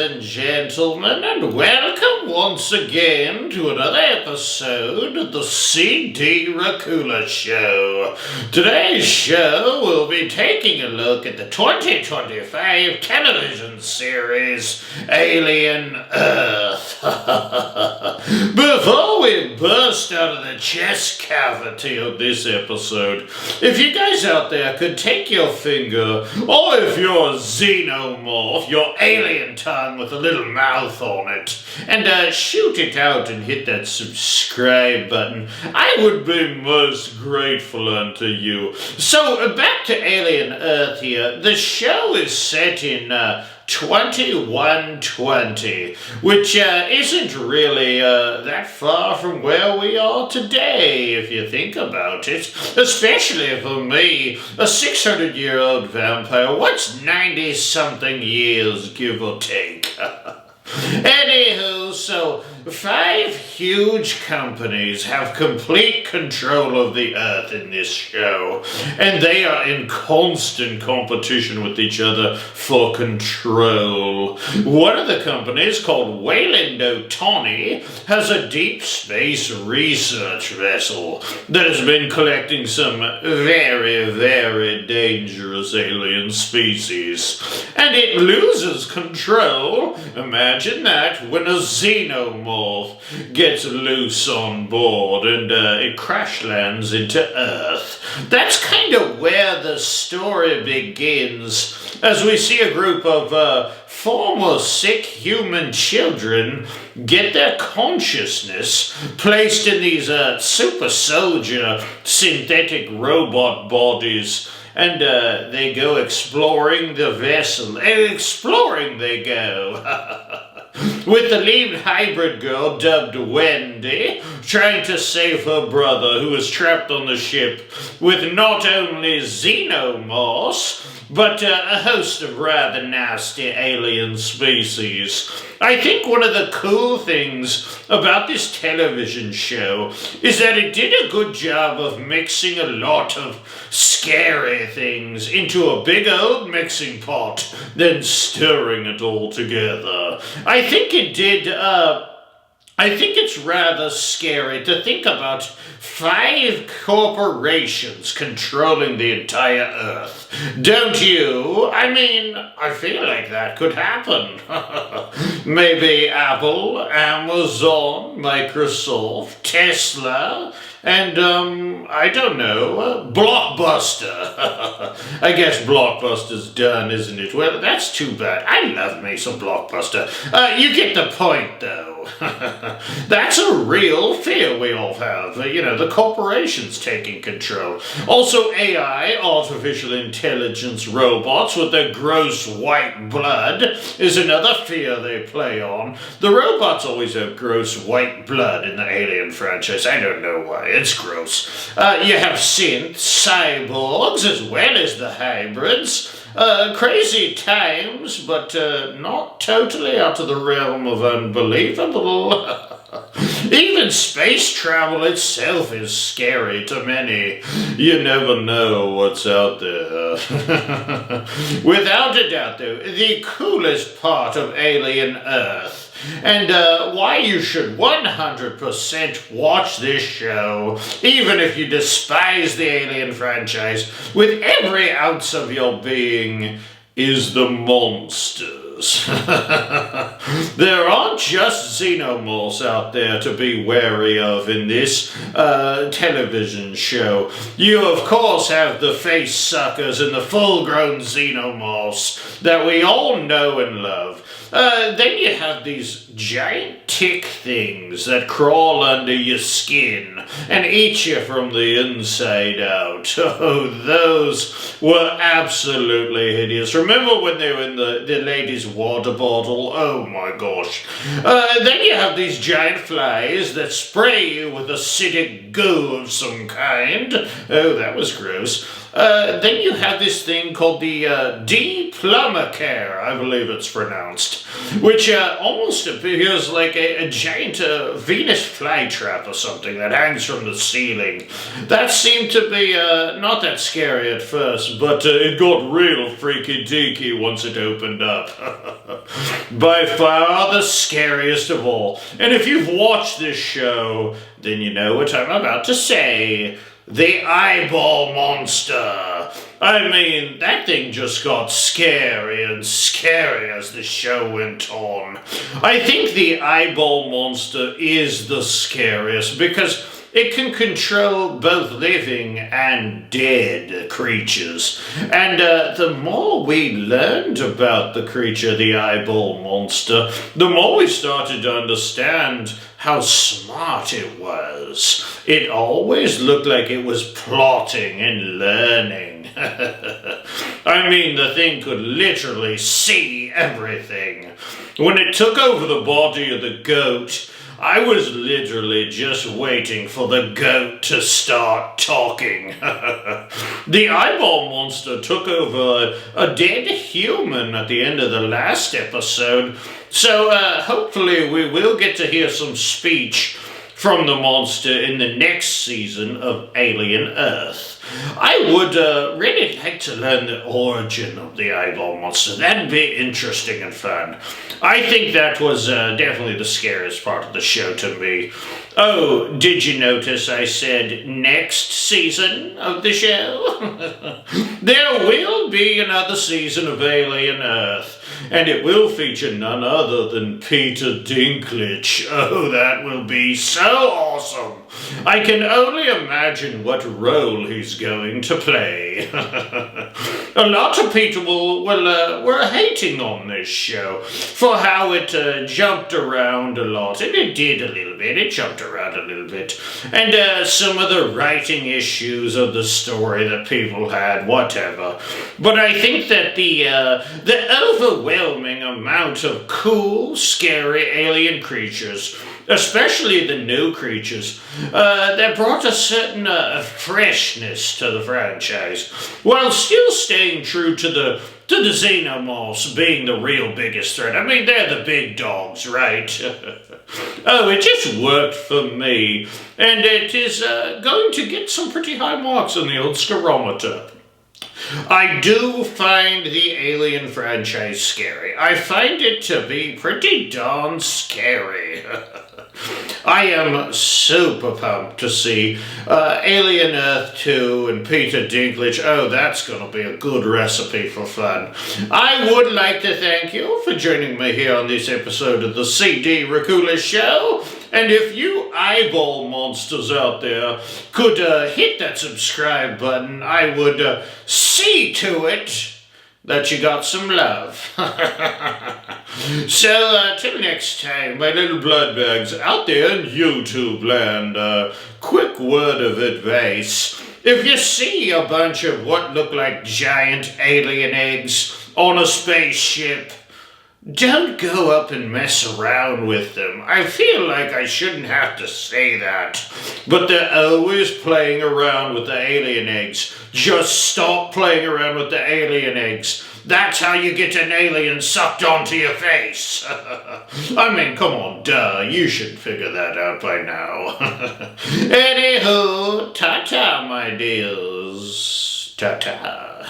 and gentlemen, and welcome once again to another episode of the CD Racoola Show. Today's show will be taking a look at the 2025 television series Alien Earth. Before we burst out of the chest cavity of this episode, if you guys out there could take your finger, or if you're a xenomorph, your alien tongue with a little mouth on it, and shoot it out and hit that subscribe button, I would be most grateful unto you. So, back to Alien Earth here. The show is set in 2120, which isn't really that far from where we are today, if you think about it. Especially for me, a 600-year-old vampire. What's 90-something years, give or take? Anywho, so 5 huge companies have complete control of the Earth in this show, and they are in constant competition with each other for control. One of the companies, called Wayland Otani, has a deep space research vessel that has been collecting some very, very dangerous alien species, and it loses control. Imagine that, when a xenomorph gets loose on board and it crash lands into Earth. That's kind of where the story begins, as we see a group of former sick human children get their consciousness placed in these super soldier synthetic robot bodies, and they go exploring the vessel. Exploring they go. With the lead hybrid girl, dubbed Wendy, trying to save her brother, who is trapped on the ship with not only xenomorphs, but a host of rather nasty alien species. I think one of the cool things about this television show is that it did a good job of mixing a lot of scary things into a big old mixing pot, then stirring it all together. I think it did, I think it's rather scary to think about 5 corporations controlling the entire Earth. Don't you? I mean, I feel like that could happen. Maybe Apple, Amazon, Microsoft, Tesla, and, I don't know, Blockbuster. I guess Blockbuster's done, isn't it? Well, that's too bad. I love me some Blockbuster. You get the point, though. That's a real fear we all have. You know, the corporations taking control. Also, AI, artificial intelligence robots with their gross white blood, is another fear they play on. The robots always have gross white blood in the Alien franchise. I don't know why. It's gross. You have synths, cyborgs, as well as the hybrids. Crazy times, but not totally out of the realm of unbelievable. Even space travel itself is scary to many. You never know what's out there. Without a doubt, though, the coolest part of Alien Earth, and why you should 100% watch this show, even if you despise the Alien franchise with every ounce of your being, is the monsters. There aren't just xenomorphs out there to be wary of in this television show. You, of course, have the face suckers and the full-grown xenomorphs that we all know and love. Then you have these giant tick things that crawl under your skin and eat you from the inside out. Oh, those were absolutely hideous. Remember when they were in the lady's water bottle? Oh my gosh. Then you have these giant flies that spray you with acidic goo of some kind. Oh, that was gross. Then you have this thing called the Diplomacare, I believe it's pronounced, which almost appears like a giant Venus flytrap or something that hangs from the ceiling. That seemed to be not that scary at first, but it got real freaky deaky once it opened up. By far the scariest of all. And if you've watched this show, then you know what I'm about to say. The eyeball monster. I mean, that thing just got scary and scary as the show went on. I think the eyeball monster is the scariest because it can control both living and dead creatures. And the more we learned about the creature, the eyeball monster, the more we started to understand how smart it was. It always looked like it was plotting and learning. I mean, the thing could literally see everything. When it took over the body of the goat, I was literally just waiting for the goat to start talking. The eyeball monster took over a dead human at the end of the last episode, so hopefully we will get to hear some speech from the monster in the next season of Alien Earth. I would really like to learn the origin of the eyeball monster. That'd be interesting and fun. I think that was definitely the scariest part of the show to me. Oh, did you notice I said next season of the show? There will be another season of Alien Earth, and it will feature none other than Peter Dinklage. Oh, that will be so awesome. I can only imagine what role he's going to play. A lot of people were hating on this show for how it jumped around a lot, and it did a little bit. It jumped around a little bit. And some of the writing issues of the story that people had, whatever. But I think that the overwhelming amount of cool, scary alien creatures, especially the new creatures, that brought a certain freshness to the franchise, while still staying true to the xenomorphs being the real biggest threat. I mean, they're the big dogs, right? Oh, it just worked for me, and it is going to get some pretty high marks on the old Scarometer. I do find the Alien franchise scary. I find it to be pretty darn scary. I am super pumped to see Alien Earth 2 and Peter Dinklage. Oh, that's going to be a good recipe for fun. I would like to thank you for joining me here on this episode of the CD Racoola Show. And if you eyeball monsters out there could hit that subscribe button, I would see to it that you got some love. So, till next time, my little blood bags out there in YouTube land, quick word of advice. If you see a bunch of what look like giant alien eggs on a spaceship, don't go up and mess around with them. I feel like I shouldn't have to say that, but they're always playing around with the alien eggs. Just stop playing around with the alien eggs. That's how you get an alien sucked onto your face. I mean, come on, duh, you should figure that out by now. Anywho, ta-ta, my dears. Ta-ta.